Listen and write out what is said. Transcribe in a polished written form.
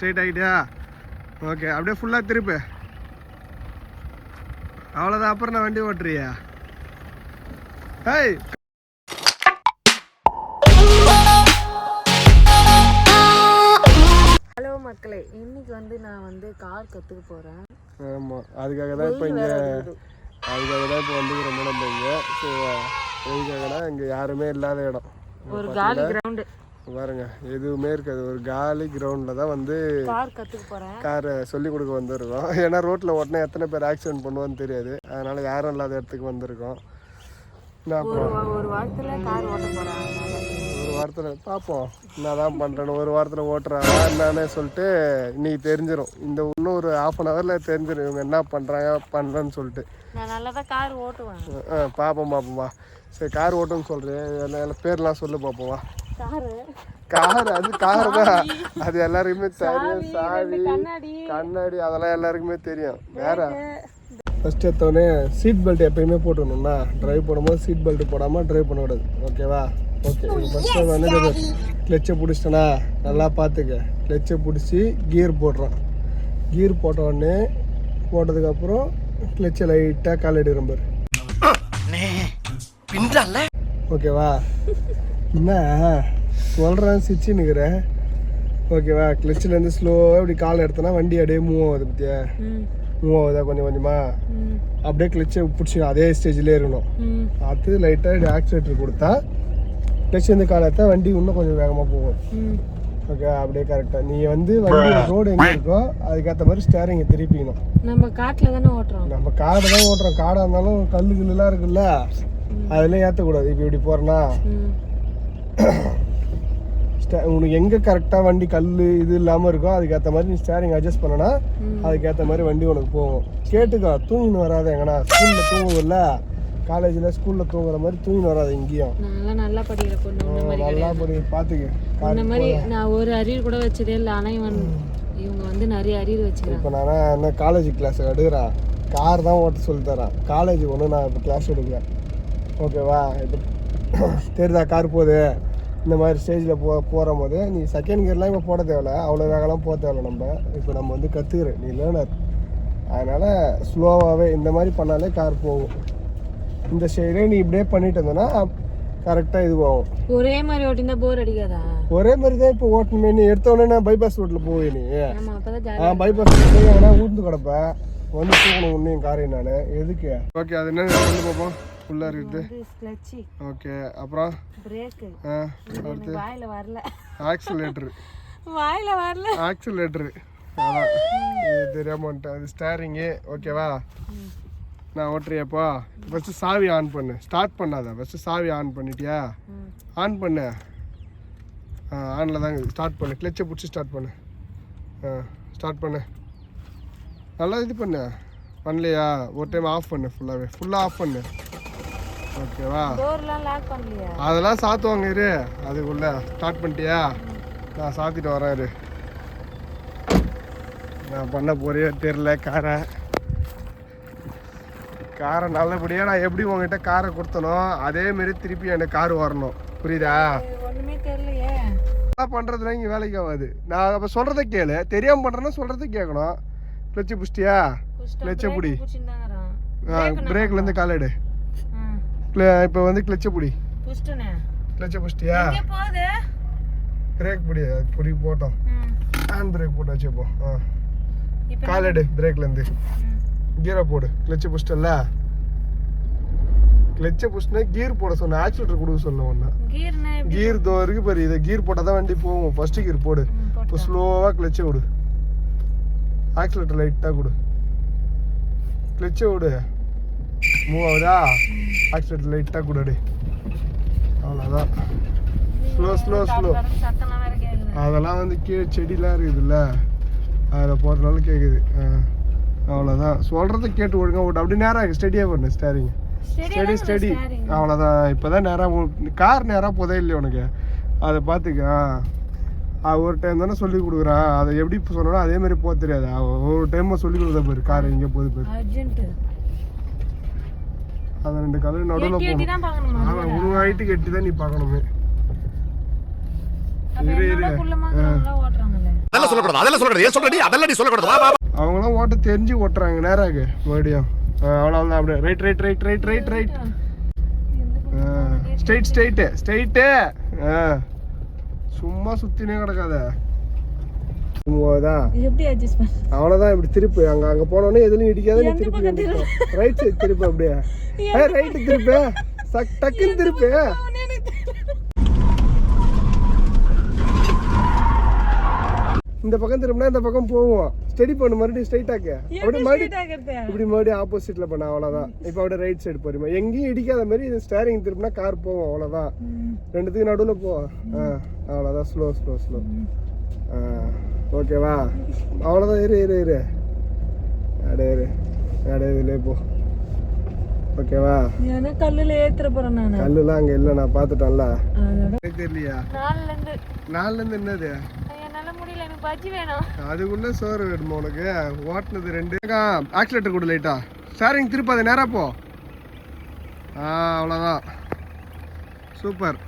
Straight ஆகிட்டியா? Okay, அப்படியே ஃபுல்லாக திருப்பு. அவ்வளோதான், அப்புறம் நான் வண்டி ஓட்டுறியா? ஏய், ஹலோ மக்களே, இன்னைக்கு வந்து நான் வந்து கார் கற்றுக்க போகிறேன். ஆமாம், அதுக்காக தான் இப்போ வந்துக்கிறோம் நம்ம இங்கே. ஸோ எதுக்காகனா இங்கே யாருமே இல்லாத இடம், ஒரு காலி கிரவுண்டு பாருங்க, எதுவுமே இருக்காது. ஒரு காலி கிரவுண்டில் தான் வந்து கார் கற்றுக்க போகிறேன். காரை சொல்லிக் கொடுக்க வந்திருக்கோம். ஏன்னா ரோட்டில் ஓட்டினா எத்தனை பேர் ஆக்சிடென்ட் பண்ணுவான்னு தெரியாது, அதனால் யாரும் இல்லாத இடத்துக்கு வந்திருக்கோம். ஒரு வாரத்தில் கார் ஓட்ட போகிறேன். ஒரு வாரத்தில் பார்ப்போம் என்ன தான் பண்ணுறேன்னு. ஒரு வாரத்தில் ஓட்டுறாங்க என்னன்னு சொல்லிட்டு இன்னைக்கு தெரிஞ்சிடும். இந்த இன்னும் ஒரு 1/2 ஹவரில் தெரிஞ்சிடும் இவங்க என்ன பண்ணுறேன்னு சொல்லிட்டு. நான் நல்லா தான் கார் ஓட்டுவேன். பார்ப்போம்ப்பா. சரி, கார் ஓட்டுன்னு சொல்கிறேன், எல்லாம் பேர்லாம் சொல்லு பார்ப்போம்வா. கார் அது கார் தான், அது எல்லாருக்குமே தெரியும். சாவி, கண்ணாடி அதெல்லாம் எல்லாருக்குமே தெரியும். வேற ஃபஸ்ட் எடுத்தோடனே சீட் பெல்ட் எப்பயுமே போட்டுக்கணும்னா, ட்ரைவ் பண்ணும்போது சீட் பெல்ட் போடாமல் ட்ரைவ் பண்ணக்கூடாது. ஓகேவா? ஓகே, ஃபஸ்ட்டு வந்து கிளச்சை பிடிச்சிட்டேனா நல்லா பார்த்துக்க. கிளச்சை பிடிச்சி கியர் போடுறான். கியர் போட்ட உடனே போட்டதுக்கப்புறம் கிளச்சை லைட்டாக கால் எடுக்கிற பாரு. ஓகேவா? என்ன சொல்கிறேன், சிச்சின்னுக்கிறேன். ஓகேவா? கிளச்சிலேருந்து ஸ்லோவாக இப்படி கால் எடுத்தோன்னா வண்டி அப்படியே மூவ் ஆகுது. பற்றியா? மூவ் ஆகுதா கொஞ்சம் கொஞ்சமாக? அப்படியே கிளச்சை பிடிச்சி அதே ஸ்டேஜ்லேயே இருக்கணும். அது லைட்டாக இப்படி ஆக்சிலேட்டர் கொடுத்தா கிளச்சிலேருந்து கால் எடுத்தா வண்டி இன்னும் கொஞ்சம் வேகமாக போகும். ஓகே, அப்படியே கரெக்டாக நீ வந்து வண்டி ரோடு எங்கே இருக்கோ அதுக்கேற்ற மாதிரி ஸ்டேரிங்கை திருப்பிக்கணும். நம்ம காட்டில் தானே ஓட்டுறோம். நம்ம காடை தான் ஓட்டுறோம். காடாக இருந்தாலும் கல்லு கல்லுலாம் இருக்குல்ல, அதெல்லாம் ஏற்றக்கூடாது. இப்போ இப்படி போகிறேன்னா உனக்கு எங்கே கரெக்டாக வண்டி கல் இது இல்லாமல் இருக்கோ அதுக்கேற்ற மாதிரி நீ ஸ்டேரிங் அட்ஜஸ்ட் பண்ணனா அதுக்கேற்ற மாதிரி வண்டி உனக்கு போகும். கேட்டுக்கோ, தூங்கின்னு வராது. எங்கன்னா ஸ்கூலில் தூங்குவோம்ல, காலேஜில் ஸ்கூலில் தூங்குற மாதிரி தூங்கின்னு வராது எங்கேயும். நல்லா படிக்கிற பொண்ணு, நல்லா படி, பார்த்துக்க. இந்த மாதிரி நான் ஒரு அரியர் கூட வச்சதே இல்லை. ஆனால் இவங்க வந்து நிறைய அரியர் வச்சுக்கிறேன். இப்போ நான் என்ன காலேஜ் கிளாஸ் எடுக்கிறேன், கார் தான் ஓட்ட சொல்லி தரேன். காலேஜ் ஒன்றும் நான் இப்போ கிளாஸ் எடுக்கிறேன். ஓகேவா? இப்போ தெரியுதா கார் போகுது இந்த மாதிரி ஸ்டேஜில் போகிற போது நீ செகண்ட் கியர்லாம் இப்போ போட தேவையில்ல, அவ்வளோ வேகலாம் போக தேவையில்ல. நம்ம வந்து கற்றுக்குற நீ லேர்னர், அதனால் ஸ்லோவாகவே இந்த மாதிரி பண்ணாலே கார் போகும். இந்த ஸ்டைலே நீ இப்படியே பண்ணிட்டு இருந்தோன்னா கரெக்டாக இது போகும். ஒரே மாதிரி ஓட்டினா போர் அடிக்காதா? ஒரே மாதிரி தான் இப்போ ஓட்டணுமே. நீ எடுத்தோடனே பைபாஸ் ரோட்டில் போவே நீ. பைபாஸ் ரோட்டில் எங்கன்னா ஊர்ந்து கிடப்ப வந்து தூக்கணும் உன்னையும் காரையும் நான் எதுக்கு? ஓகே, அது என்ன சொல்லி பார்ப்போம். ஃபுல்லாக இருக்குது. ஓகே, அப்புறம் பிரேக்கு, அடுத்து வாயில வரல. ஆக்சிலேட்டரு, வாயில வரல. ஆக்சிலேட்டரு அதான் இது தெரியாம வந்துட்டேன். அது ஸ்டேரிங்கு. ஓகேவா? நான் ஓட்டுறியாப்பா. ஃபஸ்ட்டு சாவி ஆன் பண்ணு. ஸ்டார்ட் பண்ணாத, ஃபஸ்ட்டு சாவி ஆன் பண்ணிட்டியா? ஆன் பண்ணு. ஆனில் தாங்க ஸ்டார்ட் பண்ணு. கிளச்சை பிடிச்சி ஸ்டார்ட் பண்ணு. ஸ்டார்ட் பண்ணு. நல்லா இது பண்ணு. பண்ணலையா? ஒரு டைம் ஆஃப் பண்ணு. ஃபுல்லாக ஆஃப் பண்ணு. ஓகேவா? அதெல்லாம் சாத்துவாங்க. இரு, அதுக்குள்ள ஸ்டார்ட் பண்ணிட்டியா? நான் சாத்திட்டு வரேன். இரு, நான் பண்ண போறே தெரில. காரை நல்லபடியாக நான் எப்படி உங்ககிட்ட காரை கொடுத்தனோ அதேமாரி திருப்பி எனக்கு கார் வரணும். புரியுதா? ஒன்றுமே தெரியலையே பண்ணுறதுல இங்கே வேலைக்கு ஆகாது. நான் அப்போ சொல்கிறத கேளு. தெரியாமல் பண்ணுறேன்னா சொல்கிறத கேட்கணும். கிளச்சு புஷ்டியா? கிளச்சை பிடி. பிரேக்லேருந்து கால் எடு. இப்போ வந்து கிளச்சை பிடி. கிளச்சை புஷ்டியா? பிரேக் பிடி போட்டோம். ஹேண்ட் பிரேக் போட்டு வச்சுப்போ. கால் எடு. பிரேக்லேருந்து கியரை போடு. கிளச்சை புஷ்டல்ல, கிளச்சை புஷ்னா கியர் போட சொன்னேன். ஆக்சிலேட்டர் கொடுக்க சொன்னேன். ஒன்று கியர் தோ இருக்கு பாரு, இதை கியர் போட்டால் தான் வண்டி போகும். ஃபர்ஸ்ட் கியர் போடு. இப்போ ஸ்லோவாக கிளச்சை விடு. ஆக்சிலேட்டர் லைட்டாக கொடு. கிளச்சை விடு. மூவ் ஆகுதா? ஆக்சிலேட்டர் லைட்டாக கொடு. அவ்வளோதான். ஸ்லோ. அதெல்லாம் வந்து கீழே செடிலாம் இருக்குதுல்ல, அதில் போடுறதுனால கேட்குது. அவ்வளோதான். சொல்கிறத கேட்டு ஒழுங்காக ஓட்டு. அப்படி நேராக ஸ்டெடியாக பண்ணு. Steering steady. அவ்வளோதான். இப்போ தான் நேராக கார் நேராக போதே இல்லையா உனக்கு? அதை பார்த்துக்க. ஒரு டைம் தானே சொல்லி கொடுக்குறான். அதை எப்படி சொன்னோன்னா அதே மாதிரி போக தெரியாது. ஒரு டைம் சொல்லி கொடுத்தா பாரு கார் எங்கே போகுது பாரு. அதை 2 கலர் நடுவில் போகணும். அவன் உனக்கு ஹைட்டுக்கு எட்டி தான் நீ பார்க்கணுமே. அதெல்லாம் சொல்லக்கூடாது, அதெல்லாம் சொல்லக்கூடாது. ஏன் சொல்ற நீ? அதெல்லாம் நீ சொல்லக்கூடாது. வா வா. அவங்களாம் ஓட்ட தெரிஞ்சு ஓட்டுறாங்க நேராக மறுபடியும். அவ்வளோதான் அப்படியே right right right right right right. Straight straight straight. சும்மா சுத்தினே கிடக்காத. எப்படி அட்ஜஸ்ட் பண்ண? அவ்வளோதான். இப்படி திருப்பு. அங்கே போனோடனே எதுலையும் இடிக்காத. நீ திருப்பி ரைட் சைடு திருப்பு. அப்படியே ரைட்டு திருப்பு. டக்குன்னு திருப்பு. இந்த பக்கம் திரும்பினா இந்த பக்கம் போவோம். ஸ்டடி பண்ணு மறுபடியும் ஸ்ட்ரைட்டாக்க. அப்படியே மறுபடியும் இப்படி மறுபடியும் ஆப்போசிட்ல பண்ண. அவ்வளோதான். இப்போ அப்படியே ரைட் சைடு போறீமா. எங்கேயும் இடிக்காத மாதிரி இது ஸ்டேரிங் திரும்பினா கார் போவோம். அவ்வளோதான். ரெண்டுத்துக்கு நடுவில் போ. அவ்வளோதான். Slow slow slow. ஓகேவா? அவ்வளோதான். இரு இரு இரு. அடே இதுலே போ. ஓகேவா? கல்லுல ஏத்துற போறேன் நான். கல்லுலாம் அங்கே இல்லை, நான் பார்த்துட்டேன்ல. தெரியலையா? 4 இருந்து என்னது? முடியல, எனக்கு பஜ்ஜி வேணும். அதுக்குள்ள சோறு வேணுமா உனக்கு? ஓட்டுனது 2. ஆக்சிலேட்டர் கொடு லைட்டா. ஸ்டேரிங் திருப்பாத, நேரா போ. அவ்வளோதான். சூப்பர்.